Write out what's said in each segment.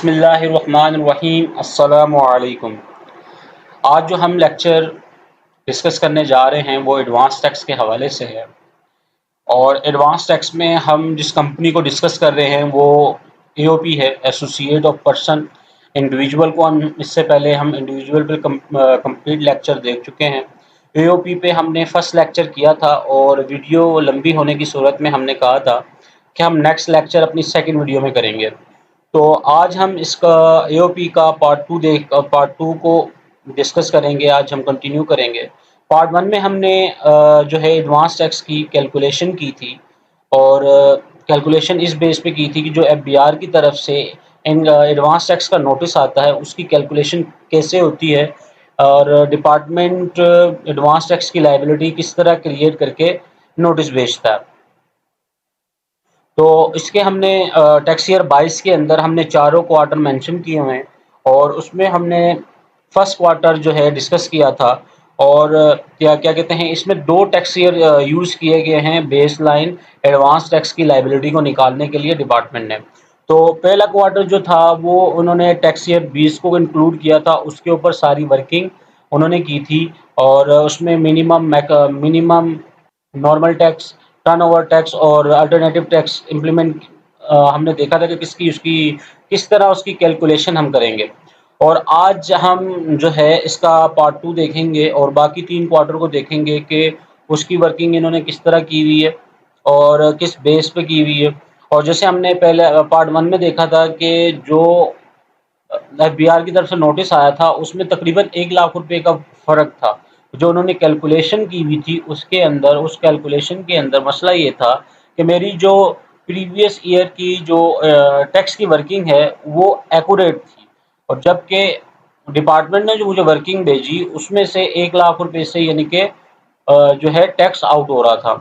बिस्मिल्लाहिर्रहमानिर्रहीम अस्सलामु अलैकुम। आज जो हम लेक्चर डिस्कस करने जा रहे हैं वो एडवांस टैक्स के हवाले से है। और एडवांस टैक्स में हम जिस कंपनी को डिस्कस कर रहे हैं वो एओपी है, एसोसिएट ऑफ पर्सन। इंडिविजुअल को हम इससे पहले हम इंडिविजुअल पे कंप्लीट लेक्चर देख चुके हैं। एओपी पे हमने फर्स्ट लेक्चर किया था और वीडियो लंबी होने की सूरत में हमने कहा था कि हम नेक्स्ट लेक्चर अपनी सेकंड वीडियो में करेंगे। तो आज हम इसका एओपी का पार्ट टू को डिस्कस करेंगे। आज हम कंटिन्यू करेंगे। पार्ट वन में हमने जो है एडवांस टैक्स की कैलकुलेशन की थी और कैलकुलेशन इस बेस पे की थी कि जो एफबीआर की तरफ से एडवांस टैक्स का नोटिस आता है उसकी कैलकुलेशन कैसे होती है और डिपार्टमेंट एडवांस टैक्स की लायबिलिटी किस तरह क्रिएट करके नोटिस भेजता है। तो इसके हमने टैक्स ईयर 22 के अंदर हमने चारों क्वार्टर मेंशन किए हुए हैं और उसमें हमने फर्स्ट क्वार्टर जो है डिस्कस किया था। और क्या क्या कहते हैं, इसमें 2 टैक्स ईयर यूज़ किए गए हैं बेस लाइन एडवांस टैक्स की लायबिलिटी को निकालने के लिए डिपार्टमेंट ने। तो पहला क्वार्टर जो था वो उन्होंने टैक्स ईयर 20 को इंक्लूड किया था, उसके ऊपर सारी वर्किंग उन्होंने की थी और उसमें minimum normal tax, turnover tax और अल्टरनेटिव टैक्स इम्प्लीमेंट हमने देखा था कि किस तरह उसकी कैलकुलेशन हम करेंगे। और आज हम जो है इसका पार्ट 2 देखेंगे और बाकी 3 क्वार्टर को देखेंगे कि उसकी वर्किंग इन्होंने किस तरह की हुई है और किस बेस पे की हुई है। और जैसे हमने पहले पार्ट 1 में देखा था कि जो एफबीआर की तरफ से नोटिस आया था उसमें तकरीबन 1 लाख रुपए का फ़र्क था। जो उन्होंने कैलकुलेशन की हुई थी उसके अंदर, उस कैलकुलेशन के अंदर मसला ये था कि मेरी जो प्रीवियस ईयर की जो टैक्स की वर्किंग है वो एक्यूरेट थी और जबकि डिपार्टमेंट ने जो मुझे वर्किंग भेजी उसमें से 1 लाख रुपए से यानी कि जो है टैक्स आउट हो रहा था।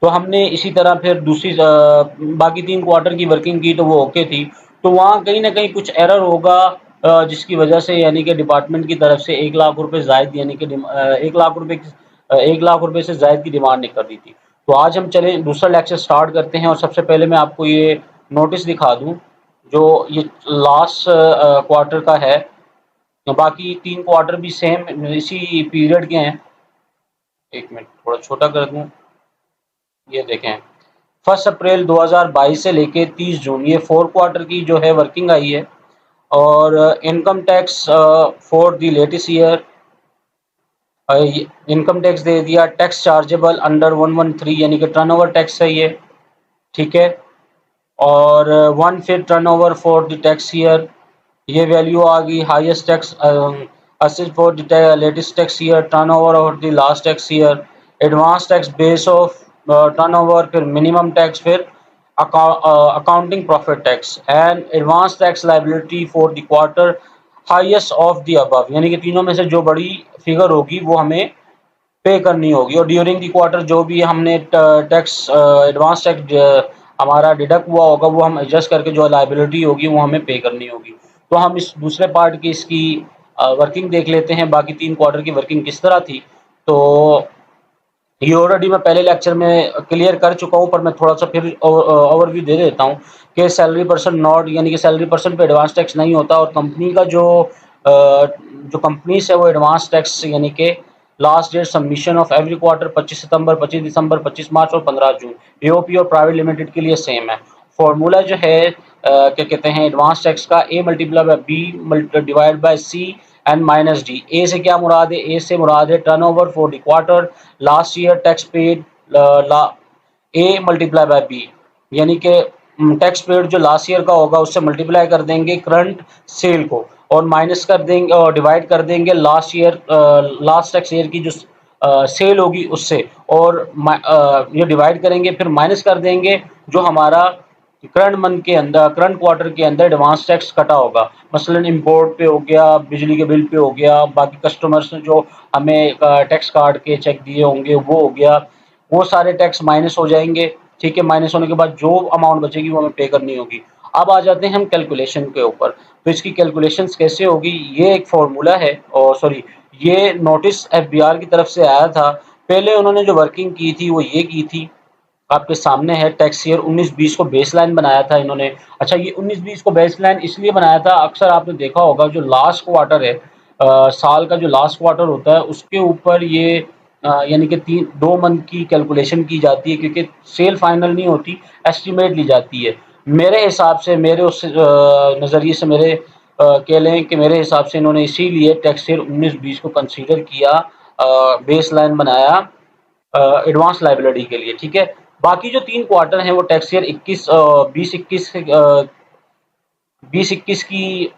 तो हमने इसी तरह फिर बाकी 3 क्वार्टर की वर्किंग की तो वो ओके थी। तो वहाँ कहीं न कहीं कुछ एरर होगा जिसकी वजह से यानी कि डिपार्टमेंट की तरफ से 1 लाख रुपए ज़ायद यानी कि 1 लाख रुपए से ज़ायद की डिमांड निकल रही थी। तो आज हम चलें दूसरा लेक्चर स्टार्ट करते हैं और सबसे पहले मैं आपको ये नोटिस दिखा दूँ, जो ये लास्ट क्वार्टर का है। बाकी 3 क्वार्टर भी सेम इसी पीरियड के हैं। 1 मिनट थोड़ा छोटा कर दूँ। ये देखें 1 अप्रैल 2022 से लेके 30 जून ये 4 क्वार्टर की जो है वर्किंग आई है। और income tax for the latest year income tax दे दिया। टैक्स चार्जेबल अंडर 113 यानी कि टर्नओवर टैक्स है ये, ठीक है। और 1/5 turnover for the tax year, ये वैल्यू आ गई। Highest tax assist for the latest tax year, turnover और the last tax year, advance tax base of turnover, फिर मिनिमम टैक्स, फिर accounting profit tax and advance tax liability for the quarter highest of the above, यानी कि तीनों में से जो बड़ी फिगर होगी वो हमें पे करनी होगी। और ड्यूरिंग द क्वार्टर जो भी हमने टैक्स एडवांस टैक्स हमारा डिडक्ट हुआ होगा वो हम एडजस्ट करके जो लायबिलिटी होगी वो हमें पे करनी होगी। तो हम इस दूसरे पार्ट की इसकी वर्किंग देख लेते हैं, बाकी 3 क्वार्टर की वर्किंग किस तरह थी। तो ये ऑलरेडी मैं पहले लेक्चर में क्लियर कर चुका हूँ पर मैं थोड़ा सा फिर ओवरव्यू दे देता हूँ कि सैलरी पर्सन नॉट यानी कि सैलरी पर्सन पे एडवांस टैक्स नहीं होता और कंपनी का जो कंपनीज है वो एडवांस टैक्स यानी कि last date submission of every quarter 25 सितंबर, 25 दिसंबर, 25 मार्च और 15 जून एओपी और प्राइवेट लिमिटेड के लिए सेम है। फॉर्मूला जो है क्या कहते हैं एडवांस टैक्स का A multiply by B divide by C and minus D. A से क्या मुराद है? ए से मुराद है turnover for the quarter last year tax paid A multiply by B, यानी कि टैक्स पेड जो लास्ट ईयर का होगा उससे मल्टीप्लाई कर देंगे करंट सेल को और माइनस कर देंगे और डिवाइड कर देंगे लास्ट टैक्स ईयर की जो सेल होगी उससे और ये डिवाइड करेंगे फिर माइनस कर देंगे जो हमारा करंट मंथ के अंदर करंट क्वार्टर के अंदर एडवांस टैक्स कटा होगा। मसलन इंपोर्ट पे हो गया, बिजली के बिल पे हो गया, बाकी कस्टमर्स ने जो हमें टैक्स काट के चेक दिए होंगे वो हो गया, वो सारे टैक्स माइनस हो जाएंगे। ठीक है, माइनस होने के बाद जो अमाउंट बचेगी वो हमें पे करनी होगी। अब आ जाते हैं हम कैलकुलेशन के ऊपर। तो इसकी कैलकुलेशन कैसे होगी, ये एक फॉर्मूला है और सॉरी ये नोटिस एफबीआर की तरफ से आया था। पहले उन्होंने जो वर्किंग की थी वो ये की थी आपके सामने है। टैक्स ईयर 19-20 को बेसलाइन बनाया था इन्होंने। अच्छा, ये 19-20 को बेसलाइन इसलिए बनाया था, अक्सर आपने देखा होगा जो लास्ट क्वार्टर है साल का जो लास्ट क्वार्टर होता है उसके ऊपर ये यानी कि 2 मंथ की कैलकुलेशन की जाती है, क्योंकि सेल फाइनल नहीं होती, एस्टिमेट ली जाती है। मेरे हिसाब से, मेरे उस नज़रिए से, मेरे कह लें कि मेरे हिसाब से इन्होंने इसीलिए टैक्स ईयर 19-20 को कंसीडर किया, बेसलाइन बनाया एडवांस लायबिलिटी के लिए, ठीक है। बाकी जो 3 क्वार्टर हैं वो टैक्स ईयर 20-21 की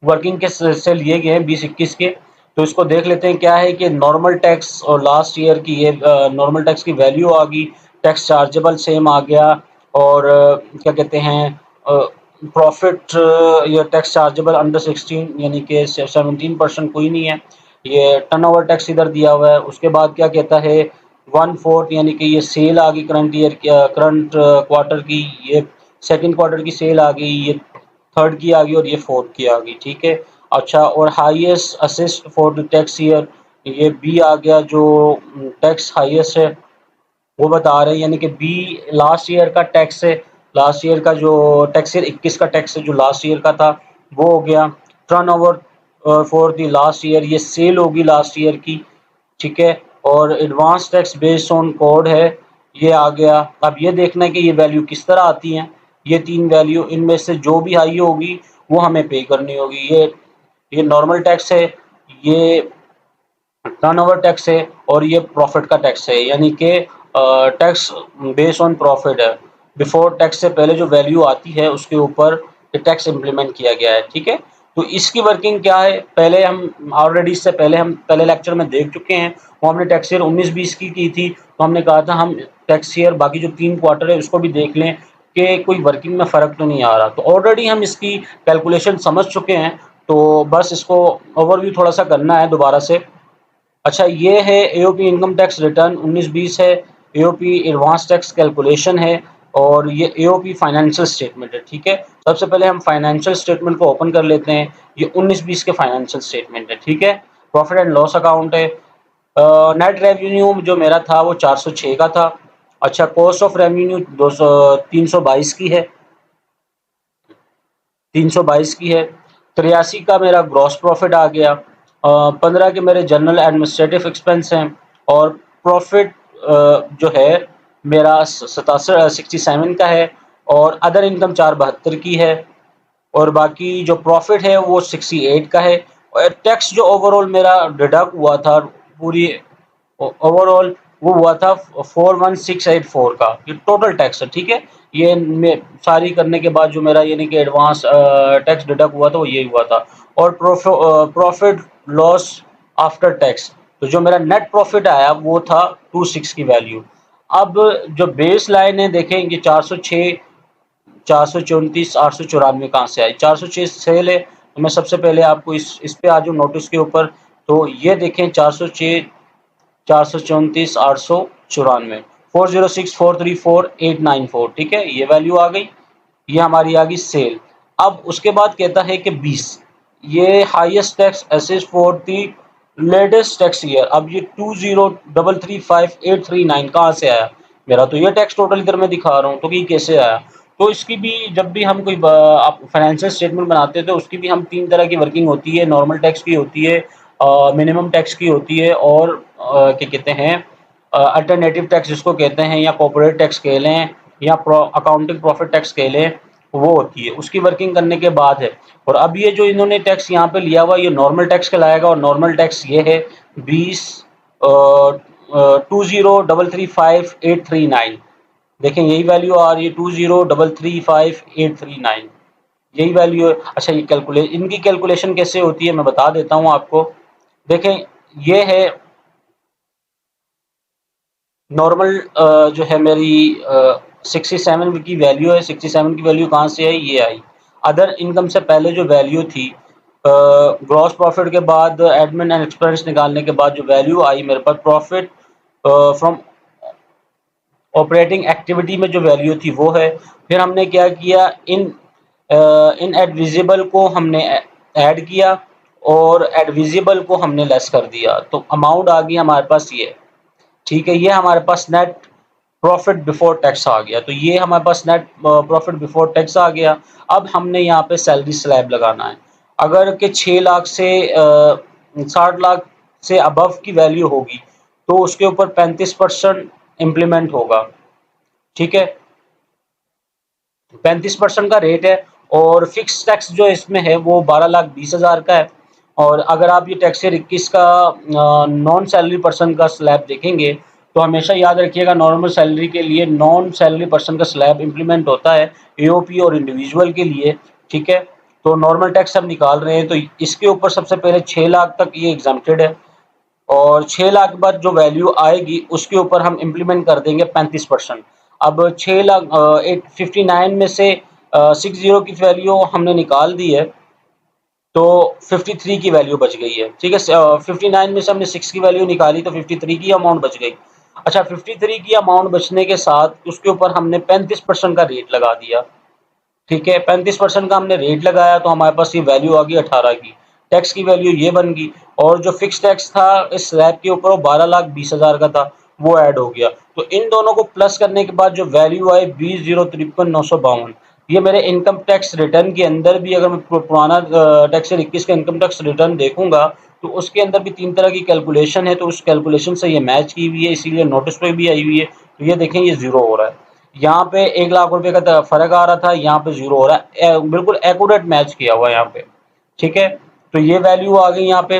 वर्किंग के से लिए गए हैं, 20-21 के। तो इसको देख लेते हैं क्या है कि नॉर्मल टैक्स और लास्ट ईयर की ये नॉर्मल टैक्स की वैल्यू आ गई, टैक्स चार्जेबल सेम आ गया, और क्या कहते हैं प्रॉफिट या टैक्स चार्जेबल अंडर 16 यानी कि 17% कोई नहीं है। ये टर्नओवर टैक्स इधर दिया हुआ है। उसके बाद क्या कहता है 1/4 यानी कि ये सेल आ गई करंट ईयर करंट क्वार्टर की, ये सेकंड क्वार्टर की सेल आ गई, ये थर्ड की आ गई और ये फोर्थ की आ गई, ठीक है। अच्छा, और highest assist for the tax year, ये बी आ गया, जो टैक्स हाईएस्ट है वो बता रहे हैं, यानी कि बी लास्ट ईयर का टैक्स है। लास्ट ईयर का जो टैक्स ईयर 21 का टैक्स है जो लास्ट ईयर का था वो हो गया। Turnover for the last year, ये सेल होगी लास्ट ईयर की, ठीक है। और advance tax based on code है, ये आ गया। अब ये देखना है कि ये वैल्यू किस तरह आती हैं। ये 3 वैल्यू, इनमें से जो भी हाई होगी वो हमें पे करनी होगी। ये नॉर्मल टैक्स है, ये टर्नओवर टैक्स है, और ये प्रॉफिट का टैक्स है, यानी कि टैक्स बेस्ड ऑन प्रॉफिट है। बिफोर टैक्स से पहले जो वैल्यू आती है उसके ऊपर ये टैक्स इम्प्लीमेंट किया गया है, ठीक है। तो इसकी वर्किंग क्या है, पहले हम ऑलरेडी, इससे पहले हम पहले लेक्चर में देख चुके हैं। वो हमने टैक्स ईयर 19-20 की थी, तो हमने कहा था हम टैक्स ईयर बाकी जो 3 क्वार्टर है उसको भी देख लें कि कोई वर्किंग में फ़र्क तो नहीं आ रहा। तो ऑलरेडी हम इसकी कैलकुलेशन समझ चुके हैं, तो बस इसको ओवरव्यू थोड़ा सा करना है दोबारा से। अच्छा, ये है एओपी इनकम टैक्स रिटर्न 19-20 है, एओपी एडवांस टैक्स कैलकुलेशन है, और ये एओपी फाइनेंशियल स्टेटमेंट है, ठीक है। सबसे पहले हम फाइनेंशियल स्टेटमेंट को ओपन कर लेते हैं। ये 19-20 के फाइनेंशियल स्टेटमेंट है, ठीक है। प्रॉफिट एंड लॉस अकाउंट है। नेट रेवेन्यू जो मेरा था वो 406 का था। अच्छा, कॉस्ट ऑफ रेवेन्यू 322 की है, 322 की है। 83 का मेरा ग्रॉस प्रॉफिट आ गया। 15 के मेरे जनरल एडमिनिस्ट्रेटिव एक्सपेंस हैं, और प्रॉफिट जो है मेरा 67 का है, और अदर इनकम 472 की है, और बाकी जो प्रॉफिट है वो 68 का है। और टैक्स जो ओवरऑल मेरा डिडक्ट हुआ था पूरी ओवरऑल, वो हुआ था 41684 का, ये टोटल टैक्स है, ठीक है। ये सारी करने के बाद जो मेरा यानी कि एडवांस टैक्स डिडक्ट हुआ था वो ये हुआ था। और प्रॉफिट लॉस आफ्टर टैक्स, तो जो मेरा नेट प्रॉफिट आया वो था 26 की वैल्यू। अब जो बेस लाइन है देखें, ये 406, 434, 894 कहाँ से आई। 406 सेल है, तो मैं सबसे पहले आपको इस पे आ जाऊँ नोटिस के ऊपर। तो ये देखें 406, 434, 894, 406434894, ठीक है, ये वैल्यू आ गई। ये हमारी आ गई सेल। अब उसके बाद कहता है कि 20, ये highest tax assess for the latest tax year. अब ये 20335839 कहाँ से आया, मेरा तो ये टैक्स टोटल इधर मैं दिखा रहा हूँ, तो ये कैसे आया। तो इसकी भी, जब भी हम कोई आप फाइनेंशियल स्टेटमेंट बनाते हैं तो उसकी भी हम 3 तरह की वर्किंग होती है। नॉर्मल टैक्स की होती है, मिनिमम टैक्स की होती है, और क्या कहते हैं अल्टरनेटिव टैक्स जिसको कहते हैं, या कॉर्पोरेट टैक्स कह लें, या अकाउंटिंग प्रॉफिट टैक्स कह लें, वो होती है। उसकी वर्किंग करने के बाद है। और अब ये जो इन्होंने टैक्स यहाँ पे लिया हुआ, ये नॉर्मल टैक्स कहलाएगा, और नॉर्मल टैक्स ये है 20 20335839। देखें यही वैल्यू आ रही है 20335839, यही वैल्यू है। अच्छा, ये इनकी कैलकुलेशन कैसे होती है मैं बता देता हूँ आपको। देखें, ये है नॉर्मल जो है मेरी 67 की वैल्यू है। 67 की वैल्यू कहाँ से आई, ये आई। अदर इनकम से पहले जो वैल्यू थी, ग्रॉस प्रॉफिट के बाद एडमिन एंड एक्सपेंस निकालने के बाद जो वैल्यू आई मेरे पास, प्रॉफिट फ्रॉम ऑपरेटिंग एक्टिविटी में जो वैल्यू थी वो है। फिर हमने क्या किया, इन एडविजिबल को हमने ऐड किया, और एडविजिबल को हमने लेस कर दिया, तो अमाउंट आ गई हमारे पास ये, ठीक है। ये हमारे पास नेट प्रॉफिट बिफोर टैक्स आ गया। तो ये हमारे पास नेट प्रॉफिट बिफोर टैक्स आ गया। अब हमने यहाँ पे सैलरी स्लैब लगाना है। अगर के 6 लाख से 60 लाख से अबव की वैल्यू होगी तो उसके ऊपर 35% इम्प्लीमेंट होगा। ठीक है, 35% का रेट है और फिक्स टैक्स जो इसमें है वो 12,20,000 का है। और अगर आप ये टैक्स ईयर 21 का नॉन सैलरी पर्सन का स्लैब देखेंगे तो हमेशा याद रखिएगा नॉर्मल सैलरी के लिए नॉन सैलरी पर्सन का स्लैब इम्प्लीमेंट होता है एओपी और इंडिविजुअल के लिए। ठीक है, तो नॉर्मल टैक्स हम निकाल रहे हैं तो इसके ऊपर सबसे पहले 6 लाख तक ये एग्जम्प्टेड है और 6 लाख के बाद जो वैल्यू आएगी उसके ऊपर हम इम्प्लीमेंट कर देंगे 35%। अब 6 लाख 59 में से 60 की वैल्यू हमने निकाल दी है तो 53 की वैल्यू बच गई है। ठीक है, 59 में से हमने 6 की वैल्यू निकाली तो 53 की अमाउंट बच गई। अच्छा, 53 की अमाउंट बचने के साथ उसके ऊपर हमने 35% का रेट लगा दिया। ठीक है, 35% का हमने रेट लगाया तो हमारे पास ये वैल्यू आ गई 18 की। टैक्स की वैल्यू ये बन गई और जो फिक्स टैक्स था इस स्लैब के ऊपर वो 12,20,000 का था, वो ऐड हो गया। तो इन दोनों को प्लस करने के बाद जो वैल्यू आई 20,53,952, ये मेरे इनकम टैक्स रिटर्न के अंदर भी अगर मैं पुराना टैक्स ईयर 21 का इनकम टैक्स रिटर्न देखूंगा तो उसके अंदर भी 3 तरह की कैलकुलेशन है, तो उस कैलकुलेशन से ये मैच की हुई है, इसीलिए नोटिस पे भी आई हुई है। तो ये देखें ये ज़ीरो हो रहा है। यहाँ पे 1 लाख रुपए का फ़र्क आ रहा था, यहाँ पे ज़ीरो हो रहा है। बिल्कुल एक्यूरेट मैच किया हुआ है यहाँ पे। ठीक है, तो ये वैल्यू आ गई यहाँ पे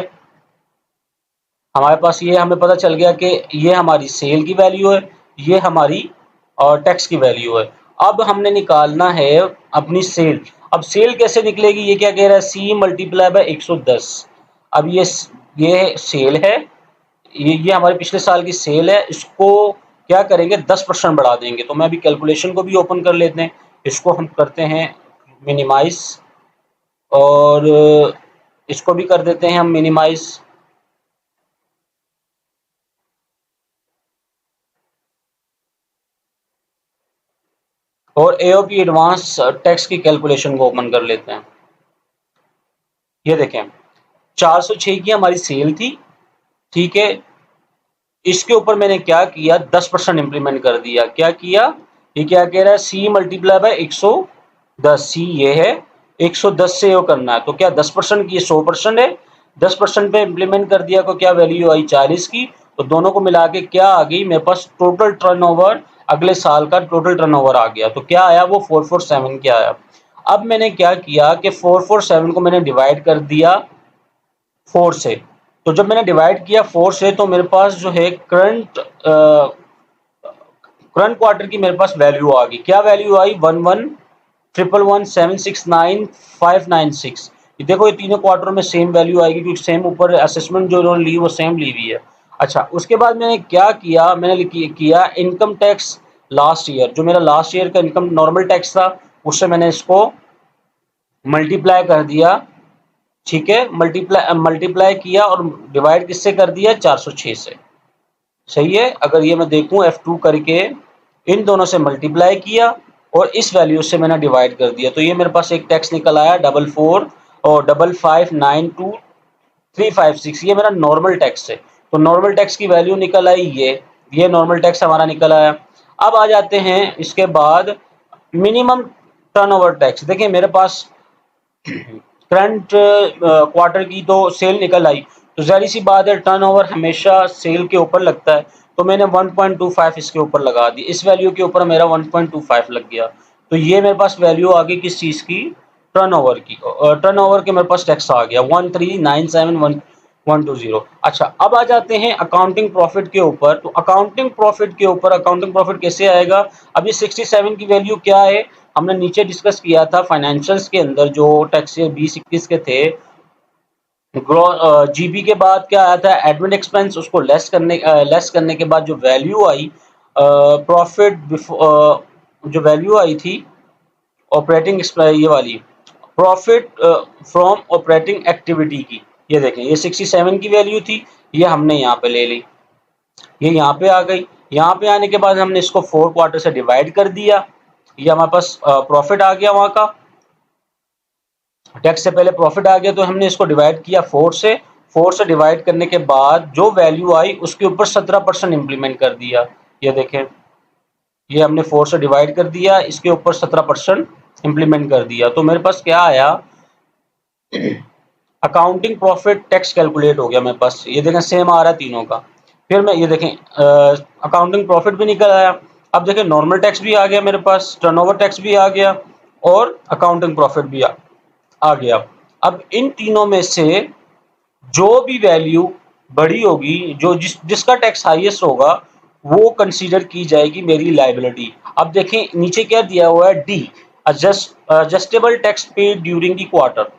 हमारे पास। ये हमें पता चल गया कि ये हमारी सेल की वैल्यू है, ये हमारी टैक्स की वैल्यू है। अब हमने निकालना है अपनी सेल। अब सेल कैसे निकलेगी, ये क्या कह रहा है, सी मल्टीप्लाई बाय 110। अब ये सेल है, ये हमारे पिछले साल की सेल है, इसको क्या करेंगे 10% बढ़ा देंगे। तो मैं अभी कैलकुलेशन को भी ओपन कर लेते हैं, इसको हम करते हैं मिनिमाइज और इसको भी कर देते हैं हम मिनिमाइज। और एओपी एडवांस टैक्स की कैलकुलेशन को ओपन कर लेते हैं। ये देखें 406 की हमारी सेल थी। ठीक है, इसके ऊपर मैंने क्या किया 10% इम्प्लीमेंट कर दिया। क्या किया, ये क्या कह रहा है, सी मल्टीप्लाई बाय 110, सी ये है 110 से वो करना है तो क्या 10% की 100% है, 10% पे इम्प्लीमेंट कर दिया तो क्या वैल्यू आई 40 की। तो दोनों को मिला के क्या आ गई मेरे पास टोटल टर्नओवर, अगले साल का टोटल टर्नओवर आ गया। तो क्या आया वो 447 क्या आया। अब मैंने क्या किया कि 447 को मैंने डिवाइड कर दिया 4 से। तो जब मैंने डिवाइड किया 4 से तो मेरे पास जो है करंट क्वार्टर की मेरे पास वैल्यू आ गई। क्या वैल्यू आई 11,111,769,596। ये देखो ये तीनों क्वार्टर में सेम वैल्यू आएगी क्योंकि सेम ऊपर असेसमेंट जो उन्होंने ली वो सेम ली हुई है। अच्छा, उसके बाद मैंने क्या किया, मैंने किया इनकम टैक्स लास्ट ईयर, जो मेरा लास्ट ईयर का इनकम नॉर्मल टैक्स था उससे मैंने इसको मल्टीप्लाई कर दिया। ठीक है, मल्टीप्लाई किया और डिवाइड किससे कर दिया 406 से। सही है, अगर ये मैं देखूं F2 करके इन दोनों से मल्टीप्लाई किया और इस वैल्यू से मैंने डिवाइड कर दिया तो ये मेरे पास एक टैक्स निकल आया 44 और 5592,356। ये मेरा नॉर्मल टैक्स है। तो नॉर्मल टैक्स की वैल्यू निकल आई ये नॉर्मल टैक्स हमारा निकल आया। अब आ जाते हैं इसके बाद मिनिमम टर्नओवर टैक्स। देखिए मेरे पास करंट क्वार्टर की तो सेल निकल आई तो ज़ाहिर सी बात है टर्नओवर हमेशा सेल के ऊपर लगता है। तो मैंने 1.25 इसके ऊपर लगा दी, इस वैल्यू के ऊपर मेरा 1.25 लग गया। तो ये मेरे पास वैल्यू आ गई किस चीज़ की, टर्नओवर की। टर्नओवर के मेरे पास टैक्स आ गया 1397120। अच्छा, अब आ जाते हैं अकाउंटिंग प्रॉफिट के ऊपर। तो अकाउंटिंग प्रॉफिट के ऊपर अकाउंटिंग प्रॉफिट कैसे आएगा, अभी 67 की वैल्यू क्या है हमने नीचे डिस्कस किया था फाइनेंशियल्स के अंदर जो टैक्स ईयर 20-21 के थे। जीबी के बाद क्या आया था एडमिन एक्सपेंस, उसको लेस करने के बाद जो वैल्यू आई प्रॉफिट जो वैल्यू आई थी ऑपरेटिंग ये वाली प्रॉफिट फ्रॉम ऑपरेटिंग एक्टिविटी की। ये देखें ये 67 की वैल्यू थी, ये हमने यहाँ पे ले ली, ये यहाँ पे आ गई। यहाँ पे आने के बाद हमने इसको 4 क्वार्टर से डिवाइड कर दिया, ये हमारे पास प्रॉफिट आ गया वहाँ का, टैक्स से पहले प्रॉफिट आ गया। तो हमने इसको डिवाइड किया 4 से, 4 से डिवाइड करने के बाद जो वैल्यू आई उसके ऊपर 17% इम्प्लीमेंट कर दिया। ये देखें ये हमने 4 से डिवाइड कर दिया, इसके ऊपर 17% इम्प्लीमेंट कर दिया, तो मेरे पास क्या आया, अकाउंटिंग प्रॉफिट टैक्स कैलकुलेट हो गया मेरे पास। ये देखें सेम आ रहा है तीनों का। फिर मैं ये देखें अकाउंटिंग प्रॉफिट भी निकल आया। अब देखें नॉर्मल टैक्स भी आ गया मेरे पास, टर्नओवर टैक्स भी आ गया और अकाउंटिंग प्रॉफिट भी आ गया। अब इन तीनों में से जो भी वैल्यू बड़ी होगी, जो जिसका टैक्स हाईएस्ट होगा, वो कंसीडर की जाएगी मेरी लायबिलिटी। अब देखें नीचे क्या दिया हुआ है, D, adjustable tax paid during the quarter.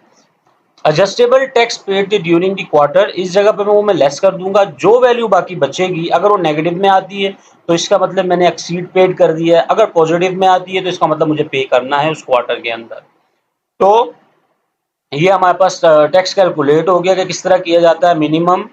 Adjustable tax paid during the quarter, इस जगह पे मैं लेस कर दूंगा। जो वैल्यू बाकी बचेगी, अगर वो नेगेटिव में आती है तो इसका मतलब मैंने एक्सीड पेड कर दिया है, अगर पॉजिटिव में आती है तो इसका मतलब मुझे पे करना है उस क्वार्टर के अंदर। तो ये हमारे पास टैक्स कैलकुलेट हो गया कि किस तरह किया जाता है, मिनिमम,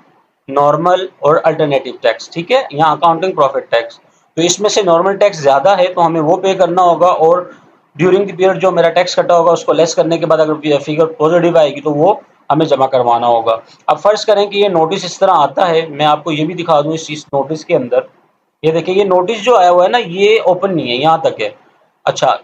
नॉर्मल और अल्टरनेटिव टैक्स। ठीक है, यहाँ अकाउंटिंग प्रॉफिट टैक्स, तो इसमें से नॉर्मल टैक्स ज़्यादा है तो हमें वो पे करना होगा, और ड्यूरिंग द पीरियड जो मेरा टैक्स कटा होगा उसको लेस करने के बाद अगर फिगर पॉजिटिव आएगी तो वो हमें जमा करवाना होगा। अब फर्ज करें कि ये नोटिस इस तरह आता है, मैं आपको ये भी दिखा दूँ इस नोटिस के अंदर। ये देखिए, ये नोटिस जो आया हुआ है ना, ये ओपन नहीं है, यहाँ तक है। अच्छा,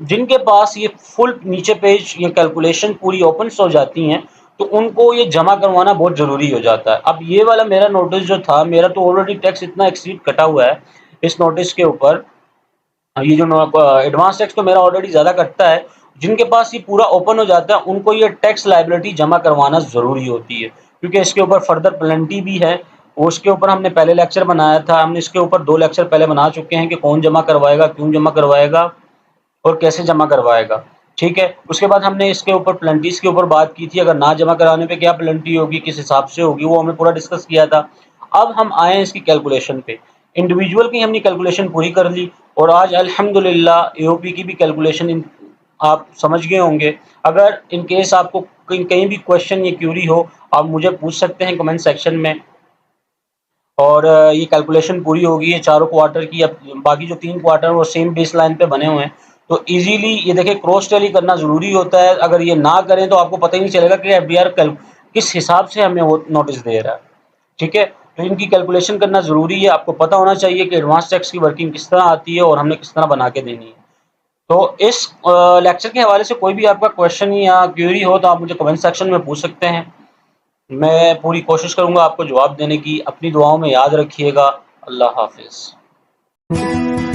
जिनके पास ये फुल नीचे पेज ये कैलकुलेशन पूरी ओपन हो जाती हैं, तो उनको ये जमा करवाना बहुत ज़रूरी हो जाता है। अब ये वाला मेरा नोटिस जो था, मेरा तो ऑलरेडी टैक्स इतना एक्सीड कटा हुआ है इस नोटिस के ऊपर, ये जो एडवांस टैक्स तो मेरा ऑलरेडी ज़्यादा कटता है। जिनके पास ये पूरा ओपन हो जाता है उनको ये टैक्स लायबिलिटी जमा करवाना ज़रूरी होती है, क्योंकि इसके ऊपर फर्दर पेनल्टी भी है। उसके ऊपर हमने पहले लेक्चर बनाया था, हमने इसके ऊपर 2 लेक्चर पहले बना चुके हैं कि कौन जमा करवाएगा, क्यों जमा करवाएगा और कैसे जमा करवाएगा। ठीक है, उसके बाद हमने इसके ऊपर पेनल्टीज़ के ऊपर बात की थी, अगर ना जमा कराने पे क्या पेनल्टी होगी, किस हिसाब से होगी, वो हमने पूरा डिस्कस किया था। अब हम आए हैं इसकी कैलकुलेशन पे। इंडिविजुअल की हमने कैलकुलेशन पूरी कर ली, और आज अल्हम्दुलिल्लाह एओपी की भी कैलकुलेशन आप समझ गए होंगे। अगर इन केस आपको कहीं भी क्वेश्चन या क्यूरी हो, आप मुझे पूछ सकते हैं कमेंट सेक्शन में। और ये कैलकुलेशन पूरी होगी है चारों क्वार्टर की। अब बाकी जो 3 क्वार्टर वो सेम बेस लाइन पे बने हुए हैं, तो इजीली ये देखिए क्रॉस टैली करना ज़रूरी होता है। अगर ये ना करें तो आपको पता ही नहीं चलेगा कि एफडीआर किस हिसाब से हमें वो नोटिस दे रहा है। ठीक है, तो इनकी कैलकुलेशन करना ज़रूरी है। आपको पता होना चाहिए कि एडवांस टैक्स की वर्किंग किस तरह आती है और हमने किस तरह बना के देनी है। तो इस लेक्चर के हवाले से कोई भी आपका क्वेश्चन या क्वेरी हो तो आप मुझे कमेंट सेक्शन में पूछ सकते हैं। मैं पूरी कोशिश करूँगा आपको जवाब देने की। अपनी दुआओं में याद रखिएगा। अल्लाह हाफ़िज़।